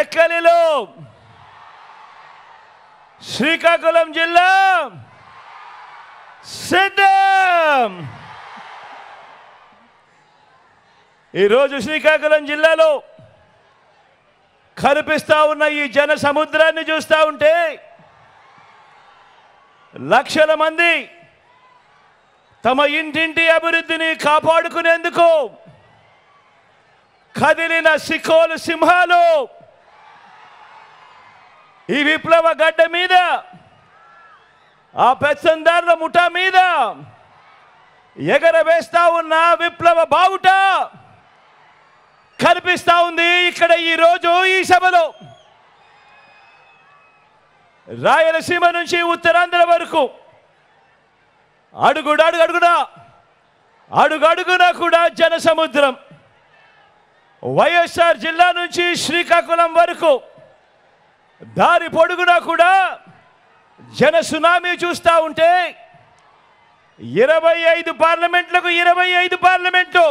టెక్కలిలో శ్రీకాకుళం జిల్లా సిద్ధం. ఈరోజు శ్రీకాకుళం జిల్లాలో కనిపిస్తా ఉన్న ఈ జన సముద్రాన్ని చూస్తూ ఉంటే లక్షల మంది తమ ఇంటింటి అభివృద్ధిని కాపాడుకునేందుకు కదిలిన సికోలు సింహాలు ఈ విప్లవ గడ్డ మీద, ఆ పెత్తందారుల ముఠా మీద ఎగరవేస్తా ఉన్న విప్లవ బావుట కనిపిస్తా ఉంది ఇక్కడ ఈరోజు ఈ సభలో. రాయలసీమ నుంచి ఉత్తరాంధ్ర వరకు అడుగడుగునా కూడా జన సముద్రం. వైఎస్ఆర్ జిల్లా నుంచి శ్రీకాకుళం వరకు దారి పొడుగునా కూడా జన సునామీ చూస్తూ ఉంటే 25 పార్లమెంట్లకు 25 పార్లమెంట్లు,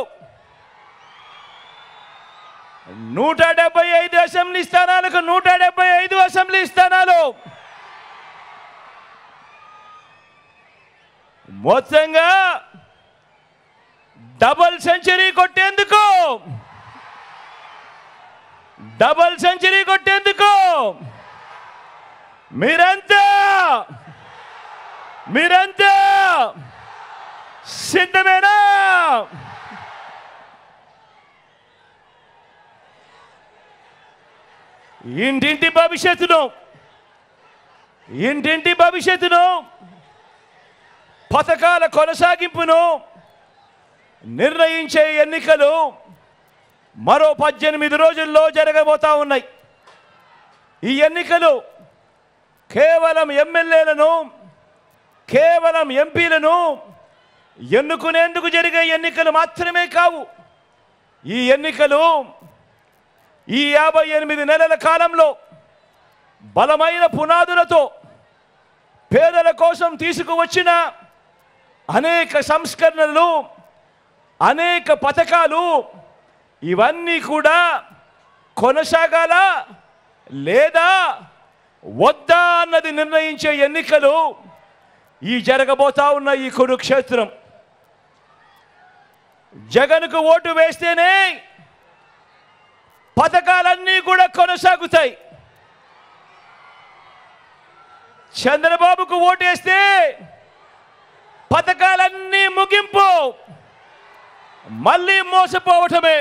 175 అసెంబ్లీ స్థానాలకు 175 అసెంబ్లీ స్థానాలు, మొత్తంగా డబుల్ సెంచరీ కొట్టేందుకు మీరంతా సిద్ధమేనా? ఇంటింటి భవిష్యత్తును పథకాల కొనసాగింపును నిర్ణయించే ఎన్నికలు మరో 18 రోజుల్లో జరగబోతా ఉన్నాయి. ఈ ఎన్నికలు కేవలం ఎమ్మెల్యేలను, కేవలం ఎంపీలను ఎన్నుకునేందుకు జరిగే ఎన్నికలు మాత్రమే కావు. ఈ ఎన్నికలు ఈ 58 నెలల కాలంలో బలమైన పునాదులతో పేదల కోసం తీసుకువచ్చిన అనేక సంస్కరణలు, అనేక పథకాలు ఇవన్నీ కూడా కొనసాగాల లేదా వద్దా అన్నది నిర్ణయించే ఎన్నికలు ఈ జరగబోతా ఉన్న ఈ కురుక్షేత్రం. జగన్కు ఓటు వేస్తేనే పథకాలన్నీ కూడా కొనసాగుతాయి. చంద్రబాబుకు ఓటేస్తే పథకాలన్నీ ముగింపు, మళ్ళీ మోసపోవటమే.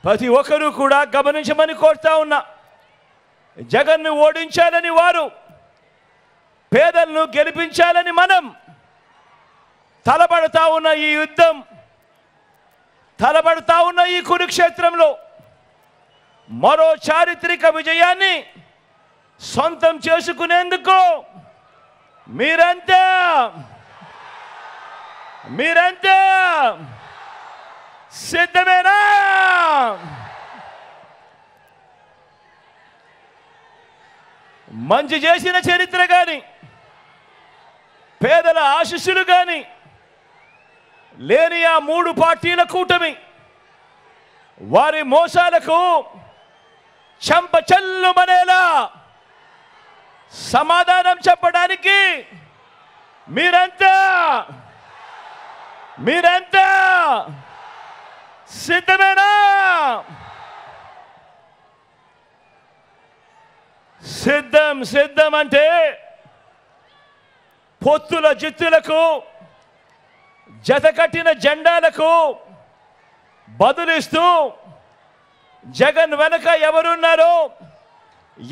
ప్రతి ఒక్కరూ కూడా గమనించమని కోరుతా ఉన్నా. జగన్ను ఓడించాలని వారు, పేదలను గెలిపించాలని మనం తలబడతా ఉన్న ఈ యుద్ధం, తలబడతా ఉన్న ఈ కురుక్షేత్రంలో మరో చారిత్రక విజయాన్ని సొంతం చేసుకునేందుకు మీరంతా సిద్ధమేనా? మంచి చేసిన చరిత్ర కానీ, పేదల ఆశీస్సులు కానీ లేని ఆ 3 పార్టీల కూటమి వారి మోసాలకు చెంపచెల్లుమనేలా సమాధానం చెప్పడానికి మీరంతా సిద్ధమేనా? సిద్ధం అంటే పొత్తుల జిత్తులకు, జతకట్టిన జెండాలకు బదులిస్తూ జగన్ వెనక ఎవరున్నారో,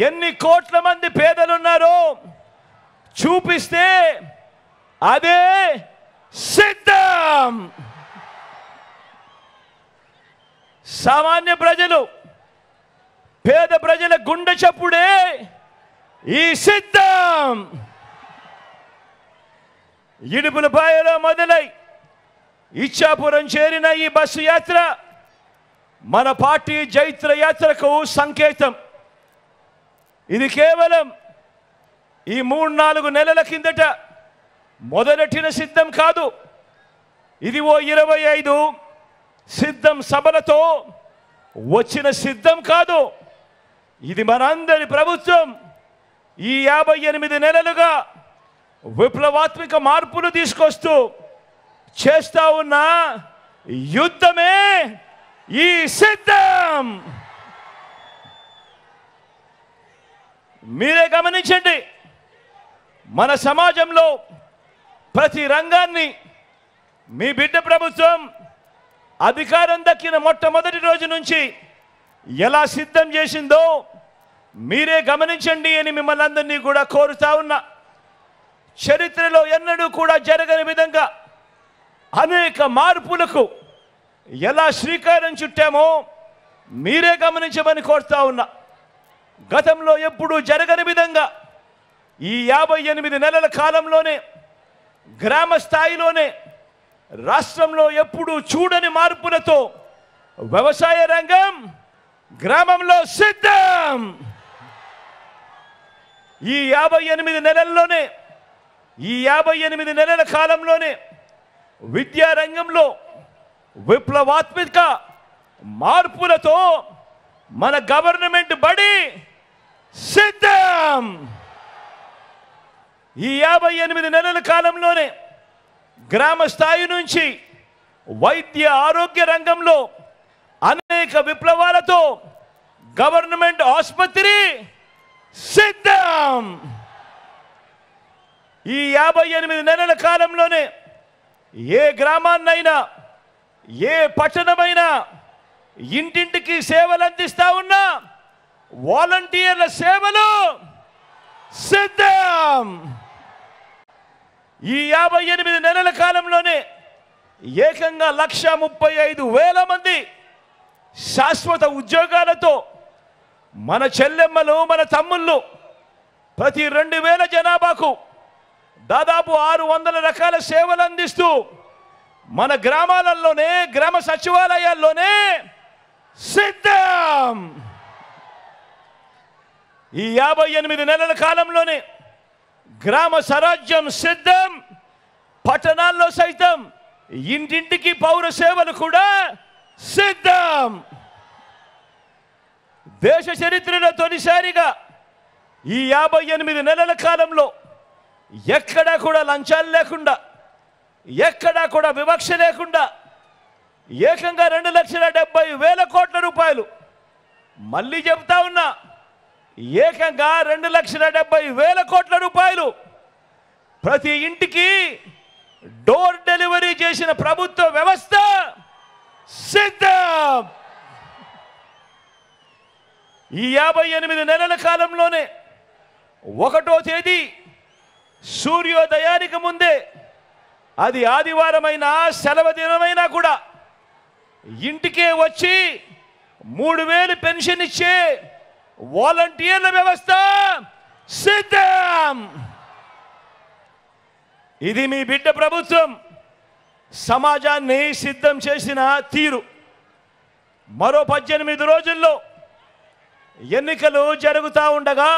ఎన్ని కోట్ల మంది పేదలున్నారో చూపిస్తే అదే సిద్ధం. సామాన్య ప్రజలు, పేద ప్రజల గుండె చప్పుడే ఈ సిద్ధం. ఇడుపులపాయలో మొదలై ఇచ్చాపురం చేరిన ఈ బస్సు యాత్ర మన పార్టీ జైత్ర యాత్రకు సంకేతం. ఇది కేవలం ఈ 3-4 నెలల కిందట మొదలెట్టిన సిద్ధం కాదు. ఇది ఓ 25 సిద్ధం సభలతో వచ్చిన సిద్ధం కాదు. ఇది మనందరి ప్రభుత్వం ఈ 58 నెలలుగా విప్లవాత్మక మార్పులు తీసుకొస్తూ చేస్తా ఉన్న యుద్ధమే ఈ సిద్ధం. మీరే గమనించండి, మన సమాజంలో ప్రతి రంగాన్ని మీ బిడ్డ ప్రభుత్వం అధికారం దక్కిన మొట్టమొదటి రోజు నుంచి ఎలా సిద్ధం చేసిందో మీరే గమనించండి అని మిమ్మల్ని అందరినీ కూడా కోరుతా ఉన్నా. చరిత్రలో ఎన్నడూ కూడా జరగని విధంగా అనేక మార్పులకు ఎలా శ్రీకారం చుట్టామో మీరే గమనించమని కోరుతా ఉన్నా. గతంలో ఎప్పుడూ జరగని విధంగా ఈ 58 నెలల కాలంలోనే గ్రామ స్థాయిలోనే రాష్ట్రంలో ఎప్పుడూ చూడని మార్పులతో వ్యవసాయ రంగం గ్రామంలో సిద్ధం. ఈ 58 నెలల్లోనే ఈ 58 నెలల కాలంలోనే విద్యా రంగంలో విప్లవాత్మక మార్పులతో మన గవర్నమెంట్ బడి సిద్ధం. ఈ 58 నెలల కాలంలోనే గ్రామ స్థాయి నుంచి వైద్య ఆరోగ్య రంగంలో అనేక విప్లవాలతో గవర్నమెంట్ ఆసుపత్రి సిద్ధం. ఈ 58 నెలల కాలంలోనే ఏ గ్రామాన్నైనా ఏ పట్టణమైనా ఇంటింటికి సేవలు అందిస్తా ఉన్నా వాలంటీర్ల సేవలు సిద్ధం. ఈ 58 నెలల కాలంలోనే ఏకంగా 1,35,000 మంది శాశ్వత ఉద్యోగాలతో మన చెల్లెమ్మలు మన తమ్ముళ్ళు ప్రతి 2,000 జనాభాకు దాదాపు 600 రకాల సేవలు అందిస్తూ మన గ్రామాలలోనే గ్రామ సచివాలయాల్లోనే సిద్ధం. ఈ 58 నెలల కాలంలోనే గ్రామ స్వరాజ్యం సిద్ధం. పట్టణాల్లో సైతం ఇంటింటికి పౌర సేవలు కూడా సిద్ధం. దేశ చరిత్రలో తొలిసారిగా ఈ 58 నెలల కాలంలో ఎక్కడా కూడా లంచాలు లేకుండా ఎక్కడా కూడా వివక్ష లేకుండా ఏకంగా 2,70,000 కోట్ల రూపాయలు, మళ్ళీ చెప్తా ఉన్నా ఏకంగా 2,70,000 కోట్ల రూపాయలు ప్రతి ఇంటికి డోర్ డెలివరీ చేసిన ప్రభుత్వ వ్యవస్థ సిద్ధం. ఈ 58 నెలల కాలంలోనే 1వ తేదీ సూర్యోదయానికి ముందే, అది ఆదివారమైనా సెలవు దినమైనా కూడా ఇంటికే వచ్చి 3,000 పెన్షన్ ఇచ్చే వాలంటీర్ల వ్యవస్థ సిద్ధం. ఇది మీ బిడ్డ ప్రభుత్వం సమాజాన్ని సిద్ధం చేసిన తీరు. మరో 18 రోజుల్లో ఎన్నికలు జరుగుతూ ఉండగా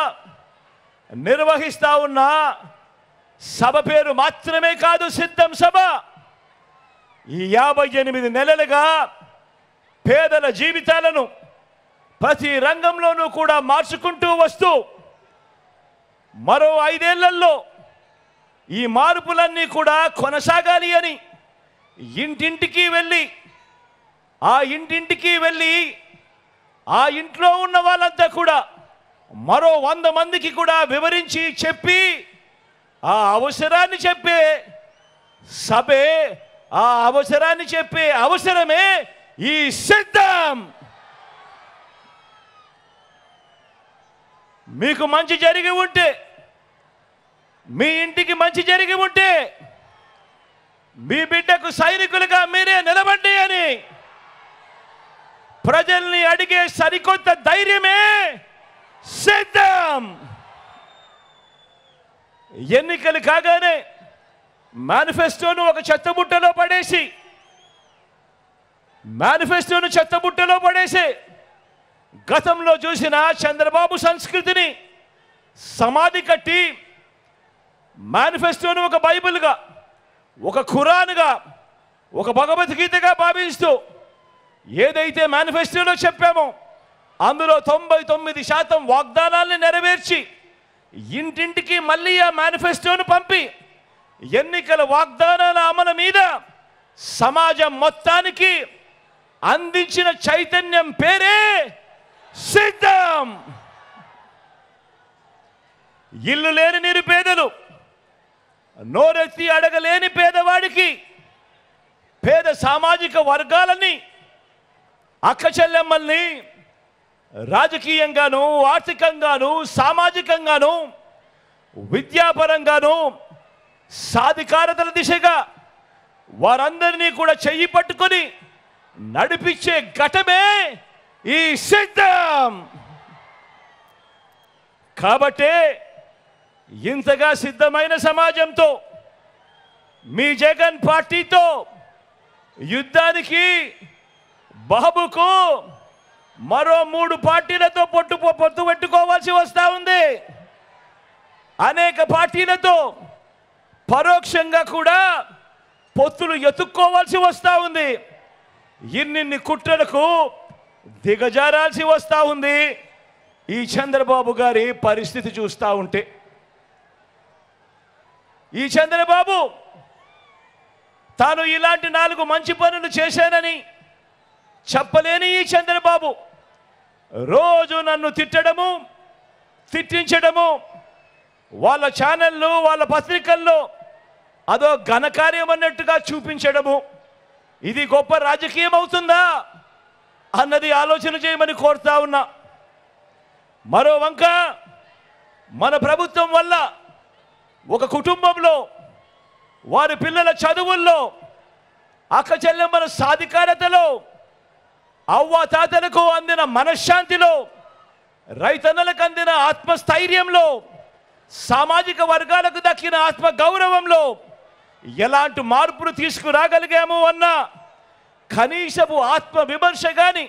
నిర్వహిస్తా ఉన్న సభ పేరు మాత్రమే కాదు సిద్ధం సభ. ఈ 58 నెలలుగా పేదల జీవితాలను ప్రతి రంగంలోనూ కూడా మార్చుకుంటూ వస్తూ మరో 5 ఏళ్లలో ఈ మార్పులన్నీ కూడా కొనసాగాలి అని ఇంటింటికి వెళ్ళి ఆ ఇంట్లో ఉన్న వాళ్ళంతా కూడా మరో 100 మందికి కూడా వివరించి చెప్పి ఆ అవసరాన్ని చెప్పే సభే, ఆ అవసరాన్ని చెప్పే అవసరమే ఈ సిద్ధం. మీకు మంచి జరిగి ఉంటే, మీ ఇంటికి మంచి జరిగి ఉంటే మీ బిడ్డకు సైనికులుగా మీరే నిలబడి అని ప్రజల్ని అడిగే సరికొత్త ధైర్యమే సిద్ధం. ఎన్నికలు కాగానే మేనిఫెస్టోను ఒక చెత్తబుట్టలో పడేసి గతంలో చూసిన చంద్రబాబు సంస్కృతిని సమాధి కట్టి మేనిఫెస్టోను ఒక బైబిల్గా, ఒక ఖురాన్గా, ఒక భగవద్గీతగా భావిస్తూ ఏదైతే మేనిఫెస్టోలో చెప్పామో అందులో 99% వాగ్దానాల్ని నెరవేర్చి ఇంటింటికి మళ్ళీ ఆ మేనిఫెస్టోను పంపి ఎన్నికల వాగ్దానాల అమలు మీద సమాజం మొత్తానికి అందించిన చైతన్యం పేరే సిద్ధం. ఇల్లు లేని నిరుపేదలు, నోరెత్తి అడగలేని పేదవాడికి, పేద సామాజిక వర్గాలని, అక్క చెల్లెమ్మల్ని రాజకీయంగాను, ఆర్థికంగాను, సామాజికంగాను, విద్యాపరంగాను సాధికారతల దిశగా వారందరినీ కూడా చెయ్యి పట్టుకొని నడిపించే ఘటమే ఈ సిద్ధం. కాబట్టే ఇంతగా సిద్ధమైన సమాజంతో మీ జగన్ పార్టీతో యుద్ధానికి బాబుకు మరో 3 పార్టీలతో పొత్తు పెట్టుకోవాల్సి వస్తూ ఉంది. అనేక పార్టీలతో పరోక్షంగా కూడా పొత్తులు ఎత్తుక్కోవాల్సి వస్తూ ఉంది. ఇన్నిన్ని కుట్రలకు దిగజారాల్సి వస్తూ ఉంది. ఈ చంద్రబాబు గారి పరిస్థితి చూస్తూ ఉంటే, ఈ చంద్రబాబు తాను ఇలాంటి 4 మంచి పనులు చేశానని చెప్పలేని ఈ చంద్రబాబు రోజు నన్ను తిట్టడము, తిట్టించడము, వాళ్ళ ఛానళ్ళు, వాళ్ళ పత్రికల్లో అదో ఘనకార్యం అన్నట్టుగా చూపించడము, ఇది గొప్ప రాజకీయం అవుతుందా అన్నది ఆలోచన చేయమని కోరుతా ఉన్నా. మరో వంక మన ప్రభుత్వం వల్ల ఒక కుటుంబంలో వారి పిల్లల చదువుల్లో, అక్క చెల్లెమ్మల సాధికారతలో, అవ్వ తాతలకు అందిన మనశ్శాంతిలో, రైతన్నలకు అందిన ఆత్మస్థైర్యంలో, సామాజిక వర్గాలకు దక్కిన ఆత్మ గౌరవంలో ఎలాంటి మార్పులు తీసుకురాగలిగాము అన్న కనీసపు ఆత్మ విమర్శ కానీ,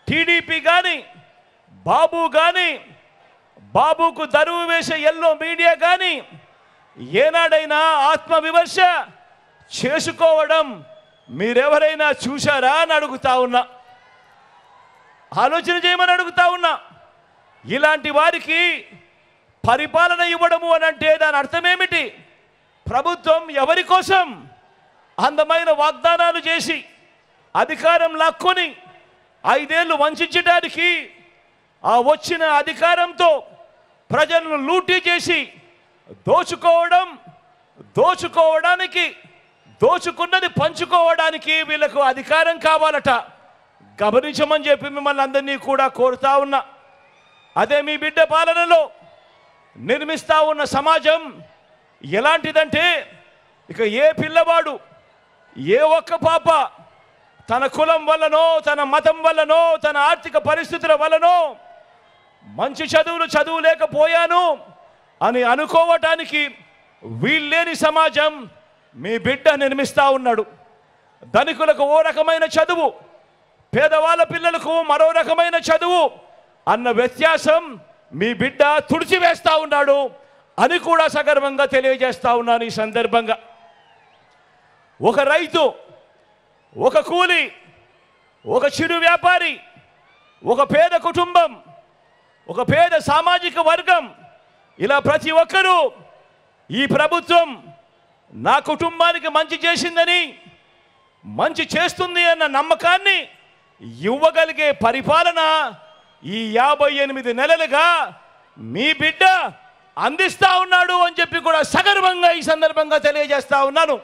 టీడీపీ కానీ, బాబు కానీ, బాబుకు దరువు వేసే ఎల్లో మీడియా కానీ ఏనాడైనా ఆత్మ విమర్శ చేసుకోవడం మీరెవరైనా చూశారా అని అడుగుతా ఉన్నా. ఆలోచన చేయమని అడుగుతా ఉన్నా. ఇలాంటి వారికి పరిపాలన ఇవ్వడము అని అంటే దాని అర్థమేమిటి? ప్రభుత్వం ఎవరి కోసం? అందమైన వాగ్దానాలు చేసి అధికారం లాక్కొని 5 ఏళ్ళు వంచడానికి, ఆ వచ్చిన అధికారంతో ప్రజలను లూటీ చేసి దోచుకోవడానికి, దోచుకున్నది పంచుకోవడానికి వీళ్ళకు అధికారం కావాలట. గమనించమని చెప్పి మిమ్మల్ని అందరినీ కూడా కోరుతా ఉన్నా. అదే మీ బిడ్డ పాలనలో నిర్మిస్తా ఉన్న సమాజం ఎలాంటిదంటే, ఇక ఏ పిల్లవాడు, ఏ ఒక్క పాప తన కులం వల్లనో, తన మతం వల్లనో, తన ఆర్థిక పరిస్థితుల వల్లనో మంచి చదువులేకపోయాను అని అనుకోవటానికి వీల్లేని సమాజం మీ బిడ్డ నిర్మిస్తా ఉన్నాడు. ధనికులకు ఓ రకమైన చదువు, పేదవాళ్ళ పిల్లలకు మరో రకమైన చదువు అన్న వ్యత్యాసం మీ బిడ్డ తుడిచివేస్తా ఉన్నాడు అని కూడా సగర్వంగా తెలియజేస్తా ఉన్నాను. ఈ సందర్భంగా ఒక రైతు, ఒక కూలి, ఒక చిరు వ్యాపారి, ఒక పేద కుటుంబం, ఒక పేద సామాజిక వర్గం, ఇలా ప్రతి ఒక్కరూ ఈ ప్రభుత్వం నా కుటుంబానికి మంచి చేసిందని, మంచి చేస్తుంది అన్న నమ్మకాన్ని ఇవ్వగలిగే పరిపాలన ఈ 58 నెలలుగా మీ బిడ్డ అందిస్తా ఉన్నాడు అని చెప్పి కూడా సగర్వంగా ఈ సందర్భంగా తెలియజేస్తా ఉన్నాను.